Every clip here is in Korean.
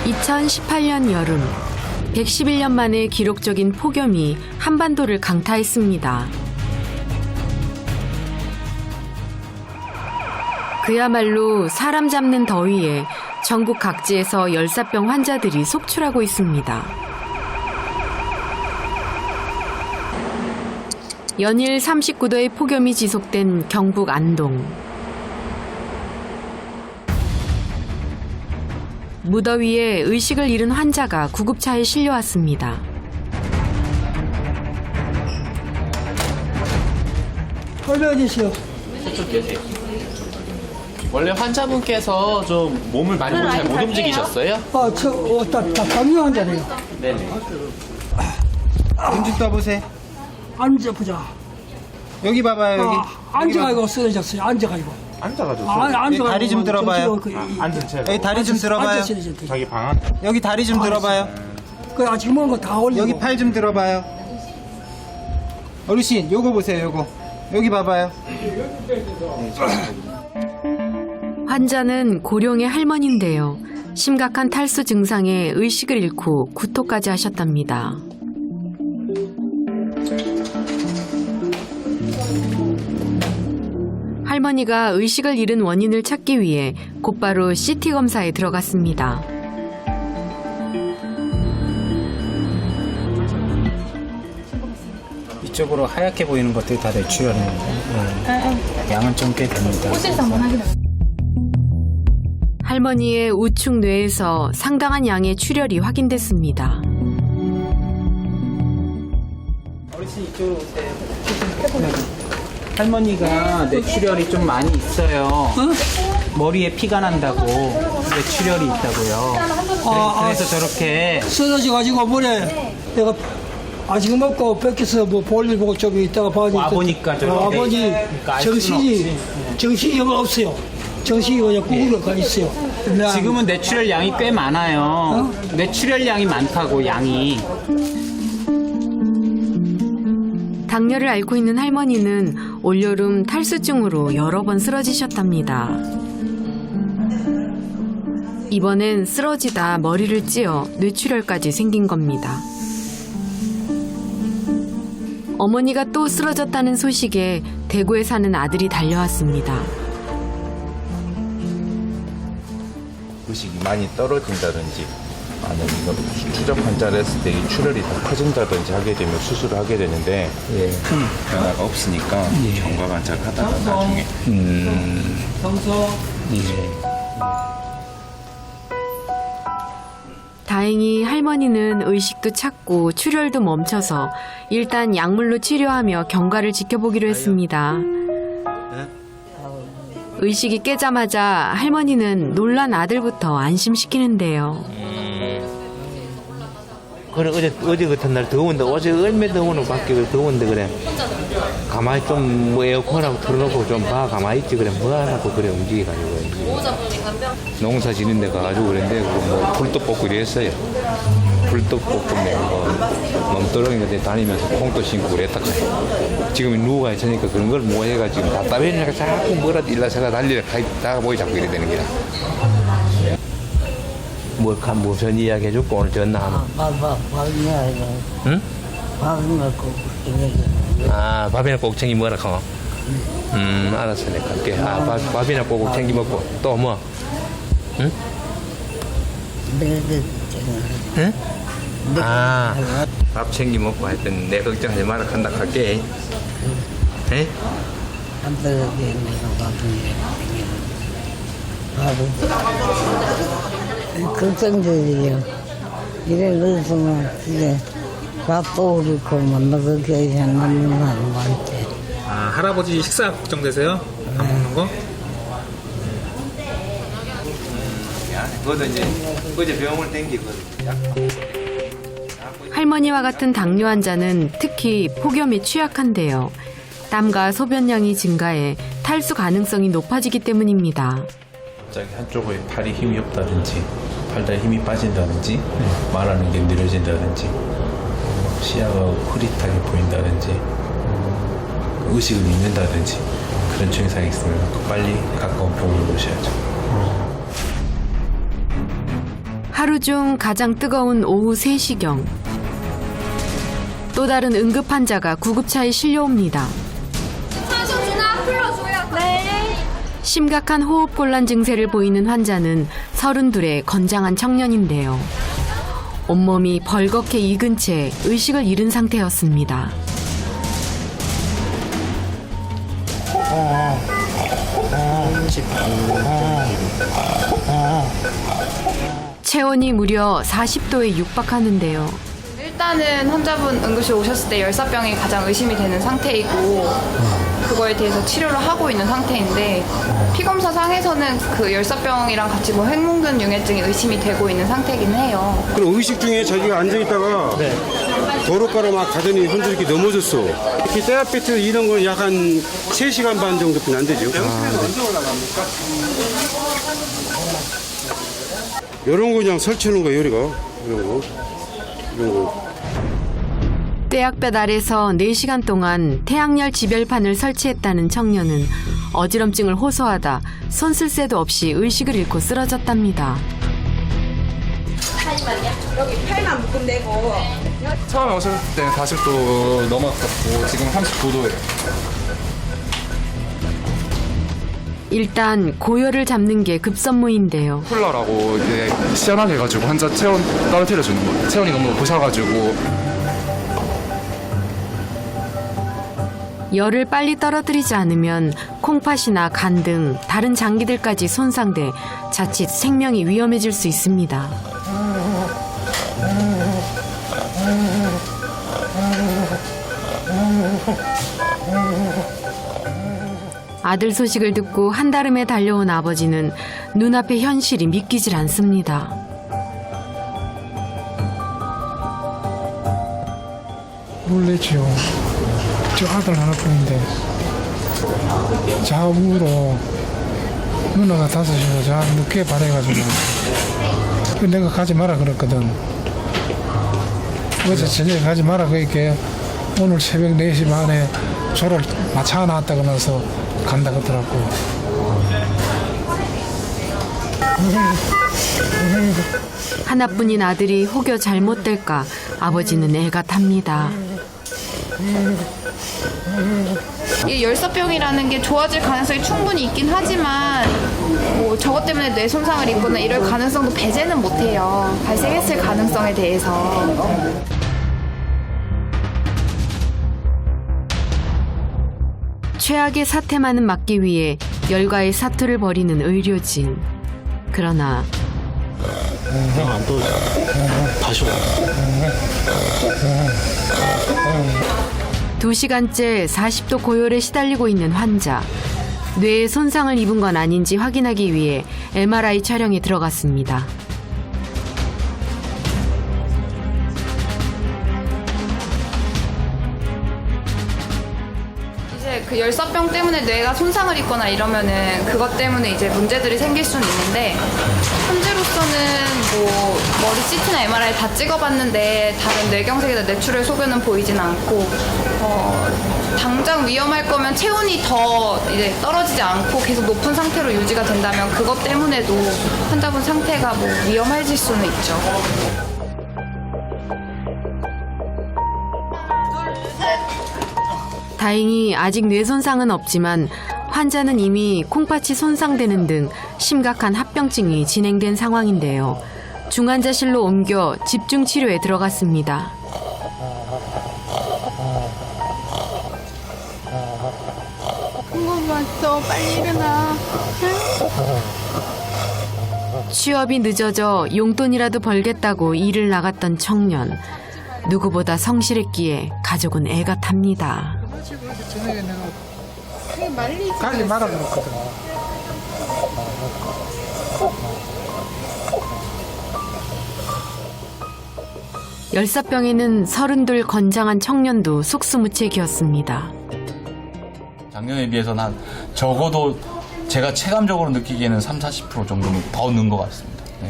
2018년 여름, 111년 만에 기록적인 폭염이 한반도를 강타했습니다. 그야말로 사람 잡는 더위에 전국 각지에서 열사병 환자들이 속출하고 있습니다. 연일 39도의 폭염이 지속된 경북 안동. 무더위에 의식을 잃은 환자가 구급차에 실려왔습니다. 올려주시오. 저쪽 계세요. 원래 환자분께서 좀 몸을 많이 잘 못 움직이셨어요? 당뇨 환자네요. 네네. 눈 좀 떠보세요. 앉아보자. 여기 봐봐요, 여기. 앉아가지고 쓰러졌어요. 앉아가지고. 앉아가지고. 앉아가지고. 다리 좀 들어봐요. 앉은 채로. 여기 다리 좀 들어봐요. 자기 방안. 여기 다리 좀 들어봐요. 그 아직 먹은 거 다 올리고. 여기 팔 좀 들어봐요. 어르신, 요거 보세요, 요거. 여기 봐봐요. 환자는 고령의 할머니인데요. 심각한 탈수 증상에 의식을 잃고 구토까지 하셨답니다. 할머니가 의식을 잃은 원인을 찾기 위해 곧바로 CT 검사에 들어갔습니다. 이쪽으로 하얗게 보이는 것들이 다 뇌출혈입니다. 양은 좀 꽤 됩니다. 할머니의 우측 뇌에서 상당한 양의 출혈이 확인됐습니다. 어르신 이쪽으로 오세요. 할머니가 뇌출혈이 좀 많이 있어요. 머리에 피가 난다고 뇌출혈이 있다고요. 그래서 저렇게 쓰러져가지고 머리에 내가 아직 먹고 뺏겨서 뭐 볼일 보고 저기 있다가 봐야지. 와보니까 저렇게 아버지 그러니까 알 수는 없지. 정신이 없어요. 정신이 그냥 구부러가 있어요. 지금은 뇌출혈 양이 꽤 많아요. 뇌출혈 양이 많다고 양이. 당뇨를 앓고 있는 할머니는 올여름 탈수증으로 여러 번 쓰러지셨답니다. 이번엔 쓰러지다 머리를 찧어 뇌출혈까지 생긴 겁니다. 어머니가 또 쓰러졌다는 소식에 대구에 사는 아들이 달려왔습니다. 의식이 많이 떨어진다든지 아니면 추적 환자를 했을 때 이 출혈이 더 커진다든지 하게 되면 수술을 하게 되는데 큰 변화가 없으니까 경과 관찰을 하다가 나중에 다행히 할머니는 의식도 찾고 출혈도 멈춰서 일단 약물로 치료하며 경과를 지켜보기로 했습니다. 의식이 깨자마자 할머니는 놀란 아들부터 안심시키는데요. 그래 어제 같은 날 더운데 어제 얼마나 더우는 밖에 더운데 그래 가만히 좀 뭐 에어컨하고 틀어놓고 좀 봐 가만히 있지 그래 뭐 하라고 그래 움직여가지고 농사 지는 데 가가지고 그랬는데 뭐 불도 뽑고 이랬어요. 불도 뽑고 뭐 넘도렁이 같은 데 다니면서 콩도 심고 그랬다가 지금 누가 있으니까 그런 걸 뭐 해가지고 답답해니까 자꾸 뭐라도 일러서가 달리러 가다가 보이 자꾸 이래 되는 거야. 무슨 이야기 해줄까 오늘 전화 하면? 응? 아 밥이나 꼭 챙기 먹으라 카노. 알았어 내가 갈게. 밥이나 꼭 챙기 먹고 또 뭐? 응? 응? 밥 챙기 먹고 하여튼 내 걱정하지 마라 간다 갈게. 에? 걱정되지요. 이래 그래서는 이제 밥도 그렇고 만나서 겨우 안 먹는 사람 많지. 할아버지 식사 걱정되세요? 안 먹는 거? 그것도 이제 어제 병원을 땡기거든. 할머니와 같은 당뇨 환자는 특히 폭염에 취약한데요. 땀과 소변량이 증가해 탈수 가능성이 높아지기 때문입니다. 갑자기 한쪽에 팔이 힘이 없다든지 팔다리 힘이 빠진다든지 말하는 게 느려진다든지 시야가 흐릿하게 보인다든지 의식을 잃는다든지 그런 증상이 있으면 빨리 가까운 병원을 오셔야죠. 하루 중 가장 뜨거운 오후 3시경. 또 다른 응급 환자가 구급차에 실려옵니다. 심각한 호흡곤란 증세를 보이는 환자는 32의 건장한 청년인데요. 온몸이 벌겋게 익은 채 의식을 잃은 상태였습니다. 체온이 무려 40도에 육박하는데요. 일단은 환자분 응급실 오셨을 때 열사병이 가장 의심이 되는 상태이고 그거에 대해서 치료를 하고 있는 상태인데 피검사 상에서는 그 열사병이랑 같이 뭐 핵뭉근 융해증이 의심이 되고 있는 상태긴 해요. 그럼 의식 중에 자기가 앉아있다가 도로가로 막 가더니 혼자 이렇게 넘어졌어. 이렇게 디아베트 이런 건 약 한 3시간 반 정도뿐이 안 되죠. 이런 거 그냥 설치는 거예요, 우리가. 이런 거. 떼약볕 아래서 4시간 동안 태양열 지별판을 설치했다는 청년은 어지럼증을 호소하다 손 쓸 새도 없이 의식을 잃고 쓰러졌답니다. 여기 팔만 묶음 내고. 처음에 오셨을 때 40도 넘었었고 지금 39도예요. 일단 고열을 잡는 게 급선무인데요. 쿨러라고 이제 시원하게 해가지고 환자 체온 떨어뜨려주는 거예요. 체온이 너무 부셔가지고. 열을 빨리 떨어뜨리지 않으면 콩팥이나 간 등 다른 장기들까지 손상돼 자칫 생명이 위험해질 수 있습니다. 아들 소식을 듣고 한달음에 달려온 아버지는 눈앞의 현실이 믿기질 않습니다. 놀랬죠. 저 아들 하나뿐인데 좌우로 누나가 5시로 자 늦게 발해가지고 내가 가지 마라 그랬거든. 어제 저녁에 가지 마라 그러니까 오늘 새벽 4시 반에 조를 마차 나왔다고 나서 간다 그러더라고. 하나뿐인 아들이 혹여 잘못될까 아버지는 애가 탑니다. 이 열사병이라는 게 좋아질 가능성이 충분히 있긴 하지만 뭐 저것 때문에 뇌 손상을 입거나 이럴 가능성도 배제는 못해요. 발생했을 가능성에 대해서. 최악의 사태만은 막기 위해 열과의 사투를 벌이는 의료진. 그러나 다시 와. 2시간째 40도 고열에 시달리고 있는 환자. 뇌에 손상을 입은 건 아닌지 확인하기 위해 MRI 촬영에 들어갔습니다. 이제 그 열사병 때문에 뇌가 손상을 입거나 이러면은 그것 때문에 이제 문제들이 생길 수는 있는데 현재로서는 뭐 머리 CT나 MRI 다 찍어봤는데 다른 뇌경색이나 뇌출혈 소견은 보이진 않고 당장 위험할 거면 체온이 더 이제 떨어지지 않고 계속 높은 상태로 유지가 된다면 그것 때문에도 환자분 상태가 뭐 위험해질 수는 있죠. 다행히 아직 뇌 손상은 없지만 환자는 이미 콩팥이 손상되는 등 심각한 합병증이 진행된 상황인데요. 중환자실로 옮겨 집중 치료에 들어갔습니다. 한번 왔어. 빨리 일어나. 취업이 늦어져 용돈이라도 벌겠다고 일을 나갔던 청년. 누구보다 성실했기에 가족은 애가 탑니다. 저녁에 내가 가지 마라 그랬거든. 열사병에는 32 건장한 청년도 속수무책이었습니다. 작년에 비해서는 한 적어도 제가 체감적으로 느끼기에는 30-40% 정도는 더 는 것 같습니다. 네.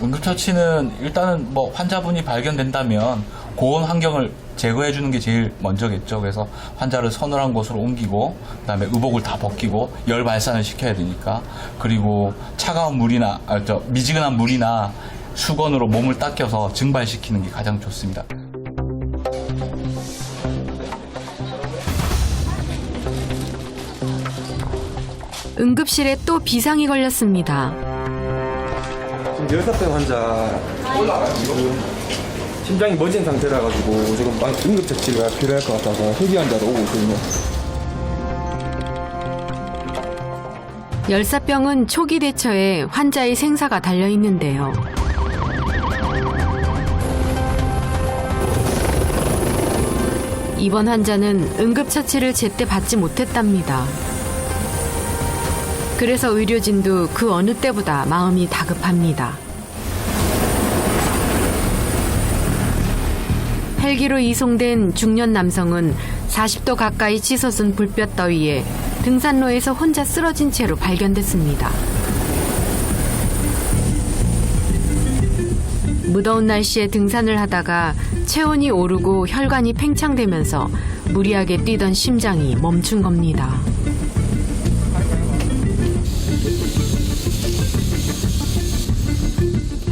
응급처치는 일단은 뭐 환자분이 발견된다면 고온 환경을 제거해 주는 게 제일 먼저겠죠. 그래서 환자를 서늘한 곳으로 옮기고 그다음에 의복을 다 벗기고 열 발산을 시켜야 되니까 그리고 차가운 물이나 미지근한 물이나 수건으로 몸을 닦여서 증발시키는 게 가장 좋습니다. 응급실에 또 비상이 걸렸습니다. 지금 열사병 환자 심장이 멎은 상태라 가지고 지금 응급처치가 필요할 것 같아서 흡입 환자도 오고 있거든요. 열사병은 초기 대처에 환자의 생사가 달려 있는데요. 이번 환자는 응급처치를 제때 받지 못했답니다. 그래서 의료진도 그 어느 때보다 마음이 다급합니다. 헬기로 이송된 중년 남성은 40도 가까이 치솟은 불볕 더위에 등산로에서 혼자 쓰러진 채로 발견됐습니다. 무더운 날씨에 등산을 하다가 체온이 오르고 혈관이 팽창되면서 무리하게 뛰던 심장이 멈춘 겁니다.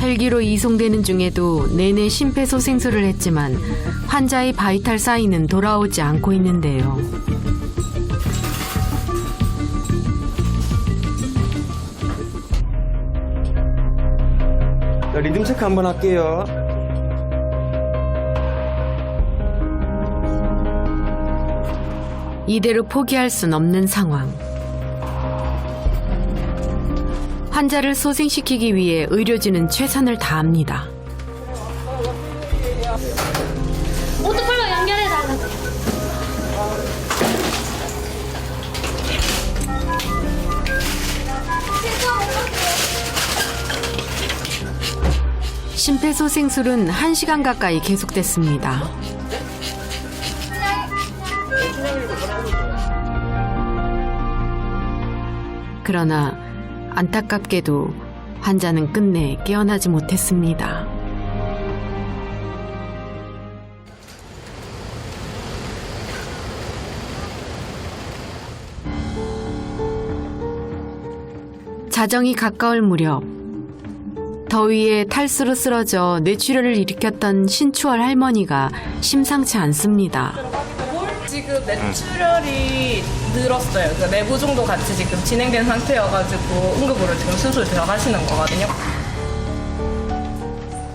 헬기로 이송되는 중에도 내내 심폐소생술을 했지만 환자의 바이탈 사인은 돌아오지 않고 있는데요. 자, 리듬 체크 한번 할게요. 이대로 포기할 순 없는 상황. 환자를 소생시키기 위해 의료진은 최선을 다합니다. 오토폴로 연결해달라. 심폐소생술은 1시간 가까이 계속됐습니다. 그러나 안타깝게도 환자는 끝내 깨어나지 못했습니다. 자정이 가까울 무렵 더위에 탈수로 쓰러져 뇌출혈을 일으켰던 신추월 할머니가 심상치 않습니다. 지금 뇌출혈이 늘었어요. 그 내부종도 같이 지금 진행된 상태여가지고 응급으로 지금 수술 들어가시는 거거든요.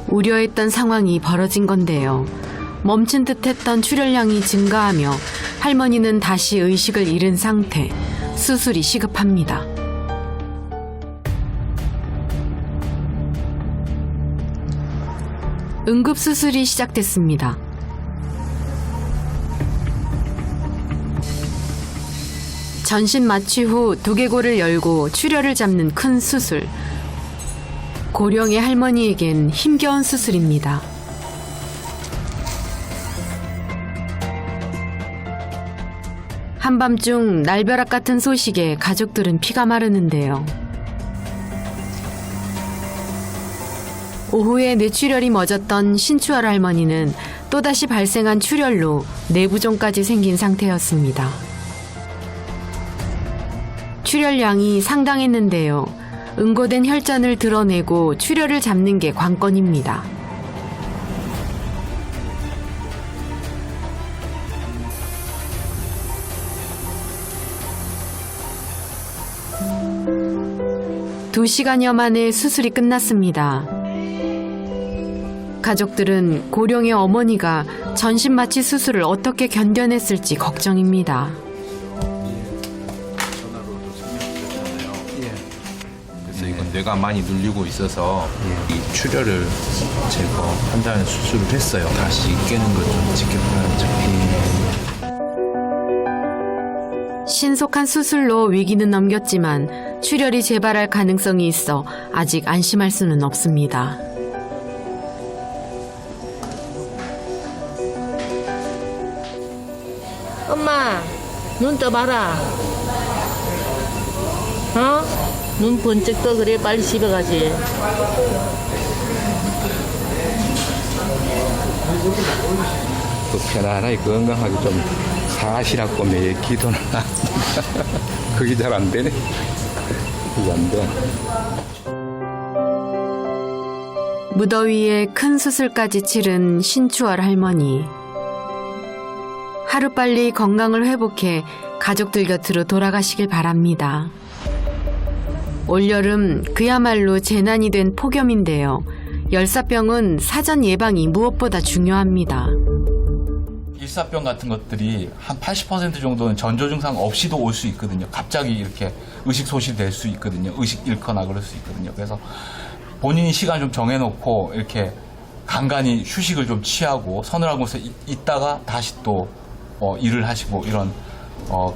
우려했던 상황이 벌어진 건데요. 멈춘 듯했던 출혈량이 증가하며 할머니는 다시 의식을 잃은 상태. 수술이 시급합니다. 응급수술이 시작됐습니다. 전신 마취 후 두개골을 열고 출혈을 잡는 큰 수술. 고령의 할머니에겐 힘겨운 수술입니다. 한밤중 날벼락 같은 소식에 가족들은 피가 마르는데요. 오후에 뇌출혈이 멎었던 신추월 할머니는 또다시 발생한 출혈로 내부종까지 생긴 상태였습니다. 출혈량이 상당했는데요. 응고된 혈전을 드러내고 출혈을 잡는 게 관건입니다. 두 시간여 만에 수술이 끝났습니다. 가족들은 고령의 어머니가 전신마취 수술을 어떻게 견뎌냈을지 걱정입니다. 그래서 이건 뇌가 많이 눌리고 있어서 이 출혈을 제거한다는 수술을 했어요. 다시 깨는 걸 좀 지켜봐야죠. 신속한 수술로 위기는 넘겼지만 출혈이 재발할 가능성이 있어 아직 안심할 수는 없습니다. 엄마, 눈 떠봐라. 어? 눈 번쩍 떠. 그래, 빨리 집에 가지. 또 편안하게 건강하게 좀 사시라고 매일 기도는 합니다. 그게 잘 안 되네. 그게 안 돼. 무더위에 큰 수술까지 치른 신추월 할머니. 하루빨리 건강을 회복해 가족들 곁으로 돌아가시길 바랍니다. 올여름 그야말로 재난이 된 폭염인데요. 열사병은 사전 예방이 무엇보다 중요합니다. 일사병 같은 것들이 한 80% 정도는 전조 증상 없이도 올 수 있거든요. 갑자기 이렇게 의식소실 될 수 있거든요. 의식 잃거나 그럴 수 있거든요. 그래서 본인이 시간 좀 정해놓고 이렇게 간간히 휴식을 좀 취하고 서늘한 곳에 있다가 다시 또 일을 하시고 이런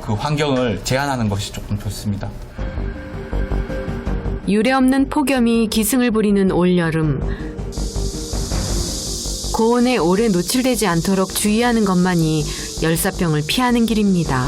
그 환경을 제한하는 것이 조금 좋습니다. 유례없는 폭염이 기승을 부리는 올여름. 고온에 오래 노출되지 않도록 주의하는 것만이 열사병을 피하는 길입니다.